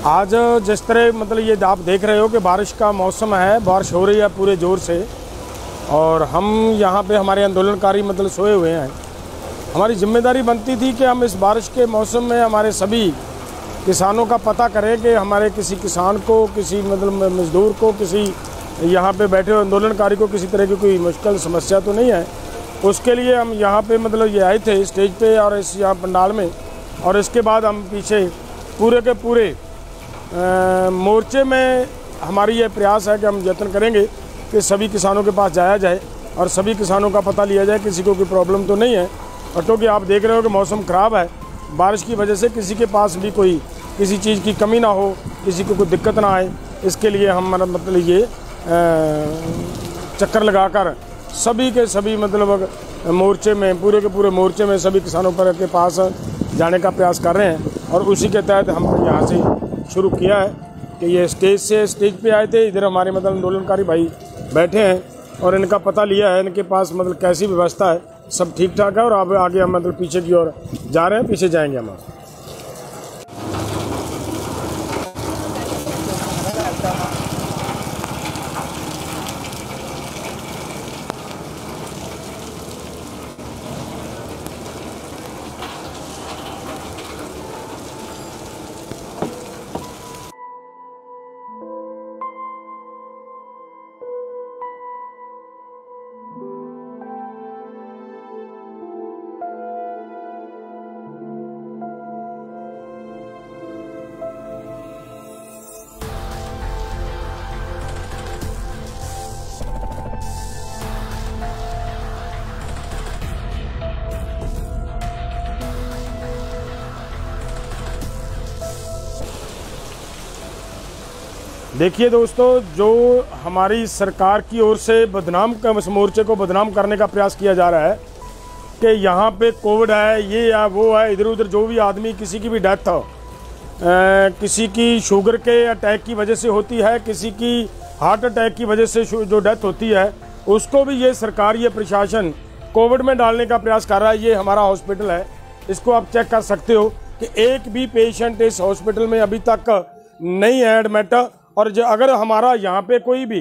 आज जिस तरह मतलब ये आप देख रहे हो कि बारिश का मौसम है, बारिश हो रही है पूरे ज़ोर से और हम यहाँ पे हमारे आंदोलनकारी मतलब सोए हुए हैं। हमारी जिम्मेदारी बनती थी कि हम इस बारिश के मौसम में हमारे सभी किसानों का पता करें कि हमारे किसी किसान को, किसी मतलब मज़दूर को, किसी यहाँ पे बैठे हुए आंदोलनकारी को किसी तरह की कोई मुश्किल समस्या तो नहीं है। उसके लिए हम यहाँ पे मतलब ये आए थे स्टेज पे और इस यहाँ पंडाल में, और इसके बाद हम पीछे पूरे के पूरे मोर्चे में हमारी ये प्रयास है कि हम यत्न करेंगे कि सभी किसानों के पास जाया जाए और सभी किसानों का पता लिया जाए, किसी को कोई प्रॉब्लम तो नहीं है। और क्योंकि आप देख रहे हो कि मौसम ख़राब है, बारिश की वजह से किसी के पास भी कोई किसी चीज़ की कमी ना हो, किसी को कोई दिक्कत ना आए, इसके लिए हम मतलब ये चक्कर लगाकर सभी के सभी मतलब मोर्चे में, पूरे के पूरे मोर्चे में सभी किसानों पर के पास जाने का प्रयास कर रहे हैं। और उसी के तहत हम यहाँ से शुरू किया है कि ये स्टेज पे आए थे। इधर हमारे मतलब आंदोलनकारी भाई बैठे हैं और इनका पता लिया है, इनके पास मतलब कैसी व्यवस्था है, सब ठीक ठाक है। और अब आगे हम मतलब पीछे की ओर जा रहे हैं, पीछे जाएंगे हम। देखिए दोस्तों, जो हमारी सरकार की ओर से इस मोर्चे को बदनाम करने का प्रयास किया जा रहा है कि यहाँ पे कोविड है, ये या वो है, इधर उधर जो भी आदमी किसी की भी डेथ हो, किसी की शुगर के अटैक की वजह से होती है, किसी की हार्ट अटैक की वजह से जो डेथ होती है, उसको भी ये सरकार, ये प्रशासन कोविड में डालने का प्रयास कर रहा है। ये हमारा हॉस्पिटल है, इसको आप चेक कर सकते हो कि एक भी पेशेंट इस हॉस्पिटल में अभी तक नहीं है एडमिट। और जो अगर हमारा यहाँ पे कोई भी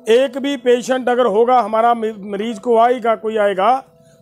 एक भी पेशेंट अगर होगा, हमारा मरीज को आएगा, कोई आएगा,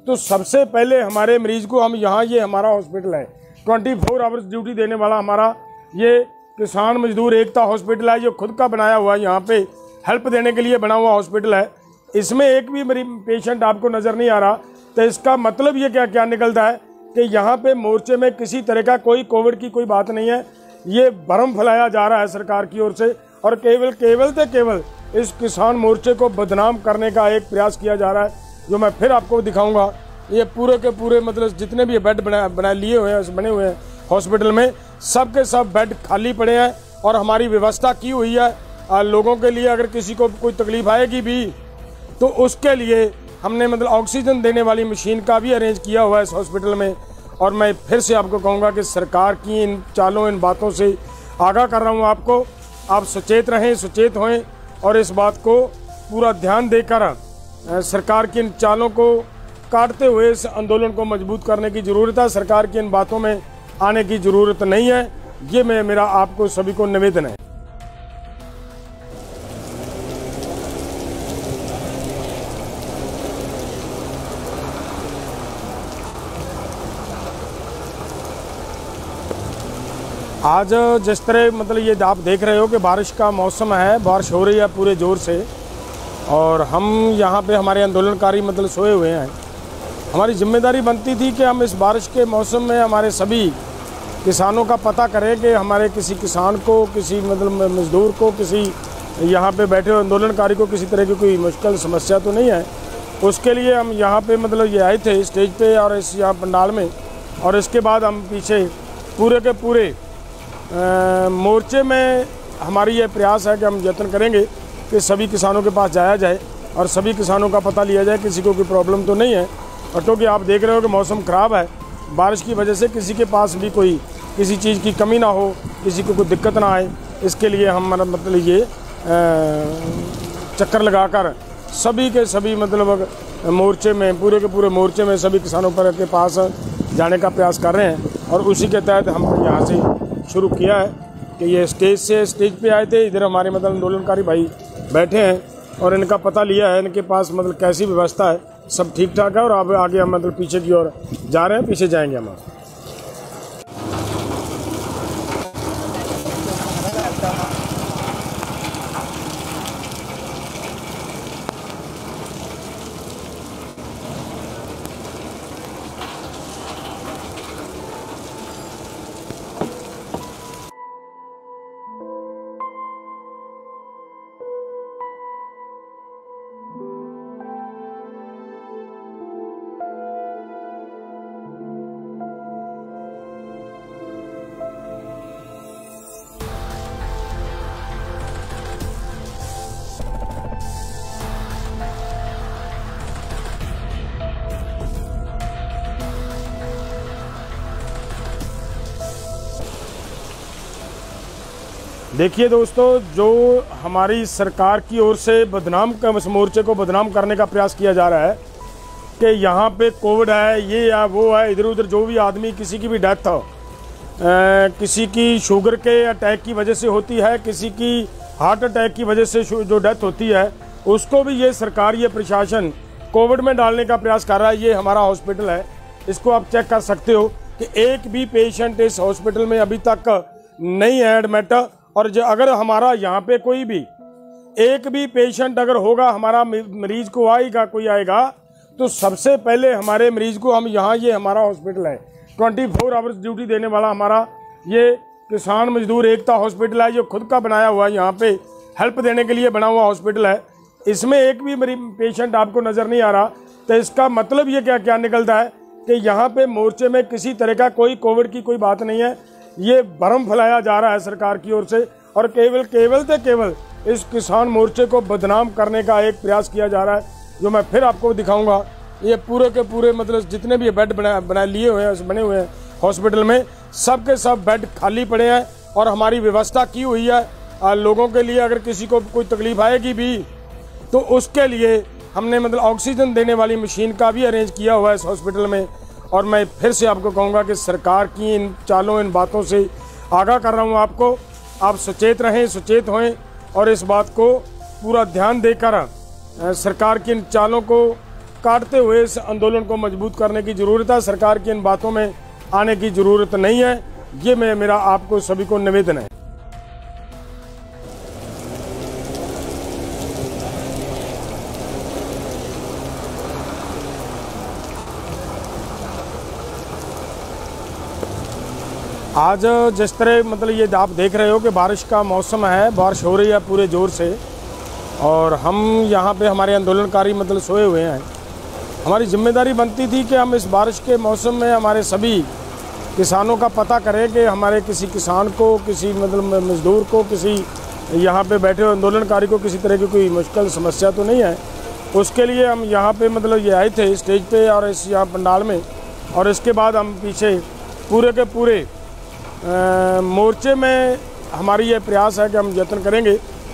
तो सबसे पहले हमारे मरीज को हम यहाँ, ये हमारा हॉस्पिटल है, 24 आवर्स ड्यूटी देने वाला हमारा ये किसान मजदूर एकता हॉस्पिटल है, जो खुद का बनाया हुआ है, यहाँ पे हेल्प देने के लिए बना हुआ हॉस्पिटल है। इसमें एक भी पेशेंट आपको नज़र नहीं आ रहा, तो इसका मतलब ये क्या निकलता है कि यहाँ पे मोर्चे में किसी तरह का कोई कोविड की कोई बात नहीं है। ये भ्रम फैलाया जा रहा है सरकार की ओर से और केवल इस किसान मोर्चे को बदनाम करने का एक प्रयास किया जा रहा है, जो मैं फिर आपको दिखाऊंगा। ये पूरे के पूरे मतलब जितने भी बेड बने हुए हैं हॉस्पिटल में, सब के सब बेड खाली पड़े हैं और हमारी व्यवस्था की हुई है लोगों के लिए। अगर किसी को कोई तकलीफ आएगी भी तो उसके लिए हमने मतलब ऑक्सीजन देने वाली मशीन का भी अरेंज किया हुआ है इस हॉस्पिटल में। और मैं फिर से आपको कहूँगा कि सरकार की इन चालों, इन बातों से आगाह कर रहा हूँ आपको। आप सचेत रहें, सचेत होएं और इस बात को पूरा ध्यान देकर सरकार की इन चालों को काटते हुए इस आंदोलन को मजबूत करने की ज़रूरत है। सरकार की इन बातों में आने की ज़रूरत नहीं है। ये मेरा आपको सभी को निवेदन है। आज जिस तरह मतलब ये आप देख रहे हो कि बारिश का मौसम है, बारिश हो रही है पूरे ज़ोर से और हम यहाँ पे हमारे आंदोलनकारी मतलब सोए हुए हैं। हमारी जिम्मेदारी बनती थी कि हम इस बारिश के मौसम में हमारे सभी किसानों का पता करें कि हमारे किसी किसान को, किसी मतलब मज़दूर को, किसी यहाँ पे बैठे हुए आंदोलनकारी को किसी तरह की कोई मुश्किल समस्या तो नहीं है। उसके लिए हम यहाँ पे मतलब ये आए थे स्टेज पे और इस यहाँ पंडाल में, और इसके बाद हम पीछे पूरे के पूरे मोर्चे में हमारी ये प्रयास है कि हम यत्न करेंगे कि सभी किसानों के पास जाया जाए और सभी किसानों का पता लिया जाए, किसी को कोई प्रॉब्लम तो नहीं है। और क्योंकि आप देख रहे हो कि मौसम ख़राब है, बारिश की वजह से किसी के पास भी कोई किसी चीज़ की कमी ना हो, किसी को कोई दिक्कत ना आए, इसके लिए हम मतलब ये चक्कर लगाकर सभी के सभी मतलब मोर्चे में, पूरे के पूरे मोर्चे में सभी किसानों पर के पास जाने का प्रयास कर रहे हैं। और उसी के तहत हम यहाँ से शुरू किया है कि ये स्टेज पे आए थे। इधर हमारे मतलब आंदोलनकारी भाई बैठे हैं और इनका पता लिया है, इनके पास मतलब कैसी व्यवस्था है, सब ठीक ठाक है। और अब आगे हम मतलब पीछे की ओर जा रहे हैं, पीछे जाएंगे हम। देखिए दोस्तों, जो हमारी सरकार की ओर से इस मोर्चे को बदनाम करने का प्रयास किया जा रहा है कि यहाँ पे कोविड है, ये या वो है, इधर उधर जो भी आदमी किसी की भी डेथ हो, किसी की शुगर के अटैक की वजह से होती है, किसी की हार्ट अटैक की वजह से जो डेथ होती है, उसको भी ये सरकार, ये प्रशासन कोविड में डालने का प्रयास कर रहा है। ये हमारा हॉस्पिटल है, इसको आप चेक कर सकते हो कि एक भी पेशेंट इस हॉस्पिटल में अभी तक नहीं है एडमिट। और जो अगर हमारा यहाँ पे कोई भी एक भी पेशेंट अगर होगा, हमारा मरीज को आएगा, कोई आएगा, तो सबसे पहले हमारे मरीज को हम यहाँ, ये हमारा हॉस्पिटल है, 24 आवर्स ड्यूटी देने वाला हमारा ये किसान मजदूर एकता हॉस्पिटल है, जो खुद का बनाया हुआ है, यहाँ पे हेल्प देने के लिए बना हुआ हॉस्पिटल है। इसमें एक भी पेशेंट आपको नज़र नहीं आ रहा, तो इसका मतलब ये क्या निकलता है कि यहाँ पे मोर्चे में किसी तरह का कोई कोविड की कोई बात नहीं है। ये भ्रम फैलाया जा रहा है सरकार की ओर से, और केवल इस किसान मोर्चे को बदनाम करने का एक प्रयास किया जा रहा है, जो मैं फिर आपको दिखाऊंगा। ये पूरे के पूरे मतलब जितने भी बेड बने हुए हैं हॉस्पिटल में, सब के सब बेड खाली पड़े हैं। और हमारी व्यवस्था की हुई है लोगों के लिए, अगर किसी को कोई तकलीफ आएगी भी तो उसके लिए हमने मतलब ऑक्सीजन देने वाली मशीन का भी अरेंज किया हुआ है इस हॉस्पिटल में। और मैं फिर से आपको कहूँगा कि सरकार की इन चालों, इन बातों से आगाह कर रहा हूँ आपको। आप सचेत रहें, सचेत होएं और इस बात को पूरा ध्यान देकर सरकार की इन चालों को काटते हुए इस आंदोलन को मजबूत करने की ज़रूरत है। सरकार की इन बातों में आने की ज़रूरत नहीं है। ये मेरा आपको सभी को निवेदन है। आज जिस तरह मतलब ये आप देख रहे हो कि बारिश का मौसम है, बारिश हो रही है पूरे ज़ोर से, और हम यहाँ पे हमारे आंदोलनकारी मतलब सोए हुए हैं। हमारी जिम्मेदारी बनती थी कि हम इस बारिश के मौसम में हमारे सभी किसानों का पता करें कि हमारे किसी किसान को, किसी मतलब मजदूर को, किसी यहाँ पे बैठे हुए आंदोलनकारी को किसी तरह की कोई मुश्किल समस्या तो नहीं है। उसके लिए हम यहाँ पे मतलब ये आए थे स्टेज पे और इस यहाँ पंडाल में। और इसके बाद हम पीछे पूरे के पूरे मोर्चे में हमारी ये प्रयास है कि हम यत्न करेंगे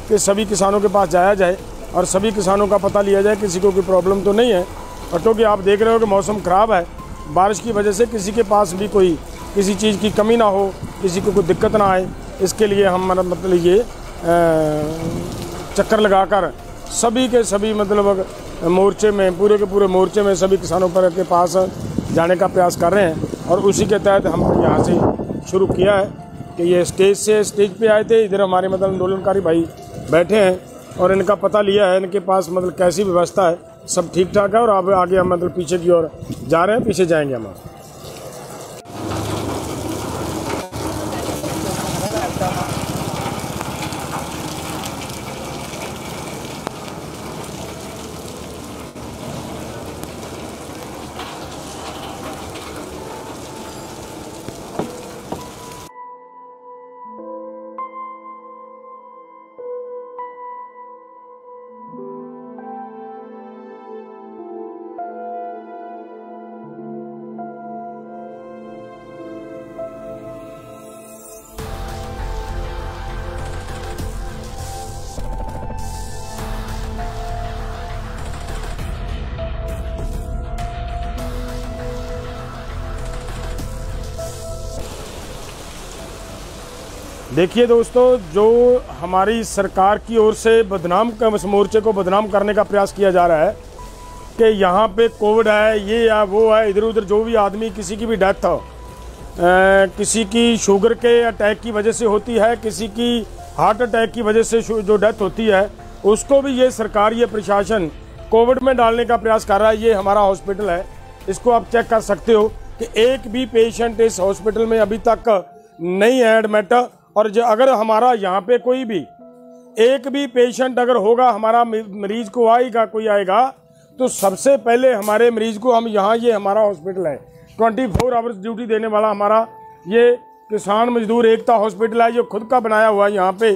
कि सभी किसानों के पास जाया जाए और सभी किसानों का पता लिया जाए, किसी को कोई प्रॉब्लम तो नहीं है। और क्योंकि आप देख रहे हो कि मौसम ख़राब है, बारिश की वजह से किसी के पास भी कोई किसी चीज़ की कमी ना हो, किसी को कोई दिक्कत ना आए, इसके लिए हम मतलब ये चक्कर लगाकर सभी के सभी मतलब मोर्चे में, पूरे के पूरे मोर्चे में सभी किसानों पर के पास जाने का प्रयास कर रहे हैं। और उसी के तहत हम यहाँ से शुरू किया है कि ये स्टेज पे आए थे। इधर हमारे मतलब आंदोलनकारी भाई बैठे हैं और इनका पता लिया है, इनके पास मतलब कैसी व्यवस्था है, सब ठीक ठाक है। और अब आगे हम मतलब पीछे की ओर जा रहे हैं, पीछे जाएंगे हम। देखिए दोस्तों, जो हमारी सरकार की ओर से बदनाम का इस मोर्चे को बदनाम करने का प्रयास किया जा रहा है कि यहाँ पे कोविड है, ये है वो है, इधर उधर जो भी आदमी किसी की भी डेथ किसी की शुगर के अटैक की वजह से होती है, किसी की हार्ट अटैक की वजह से जो डेथ होती है, उसको भी ये सरकार, ये प्रशासन कोविड में डालने का प्रयास कर रहा है। ये हमारा हॉस्पिटल है, इसको आप चेक कर सकते हो कि एक भी पेशेंट इस हॉस्पिटल में अभी तक नहीं है एडमिट। और अगर हमारा यहाँ पे कोई भी एक भी पेशेंट अगर होगा, हमारा मरीज को आएगा, कोई आएगा, तो सबसे पहले हमारे मरीज को हम यहाँ, ये हमारा हॉस्पिटल है, 24 आवर्स ड्यूटी देने वाला हमारा ये किसान मजदूर एकता हॉस्पिटल है, जो खुद का बनाया हुआ, यहाँ पे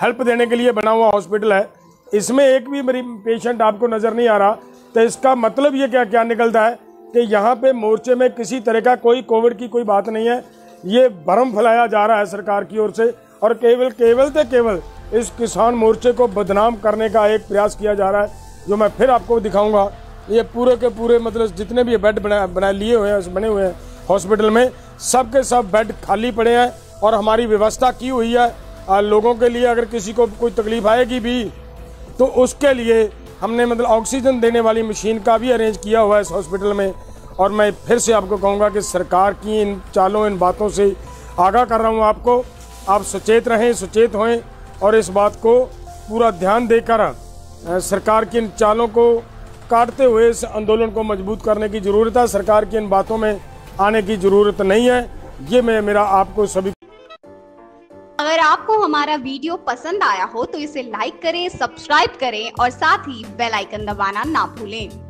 हेल्प देने के लिए बना हुआ हॉस्पिटल है। इसमें एक भी पेशेंट आपको नजर नहीं आ रहा, तो इसका मतलब ये क्या निकलता है कि यहाँ पे मोर्चे में किसी तरह का कोई कोविड की कोई बात नहीं है। ये भ्रम फैलाया जा रहा है सरकार की ओर से, और केवल इस किसान मोर्चे को बदनाम करने का एक प्रयास किया जा रहा है, जो मैं फिर आपको दिखाऊंगा। ये पूरे के पूरे मतलब जितने भी बेड बने हुए हैं हॉस्पिटल में, सब के सब बेड खाली पड़े हैं, और हमारी व्यवस्था की हुई है लोगों के लिए। अगर किसी को कोई तकलीफ आएगी भी तो उसके लिए हमने मतलब ऑक्सीजन देने वाली मशीन का भी अरेंज किया हुआ है इस हॉस्पिटल में। और मैं फिर से आपको कहूँगा कि सरकार की इन चालों, इन बातों से आगाह कर रहा हूँ आपको, आप सचेत रहें, सचेत होएं, और इस बात को पूरा ध्यान देकर सरकार की इन चालों को काटते हुए इस आंदोलन को मजबूत करने की जरूरत है। सरकार की इन बातों में आने की जरूरत नहीं है। ये मेरा आपको सभी। अगर आपको हमारा वीडियो पसंद आया हो तो इसे लाइक करें, सब्सक्राइब करें और साथ ही बेल आइकन दबाना ना भूलें।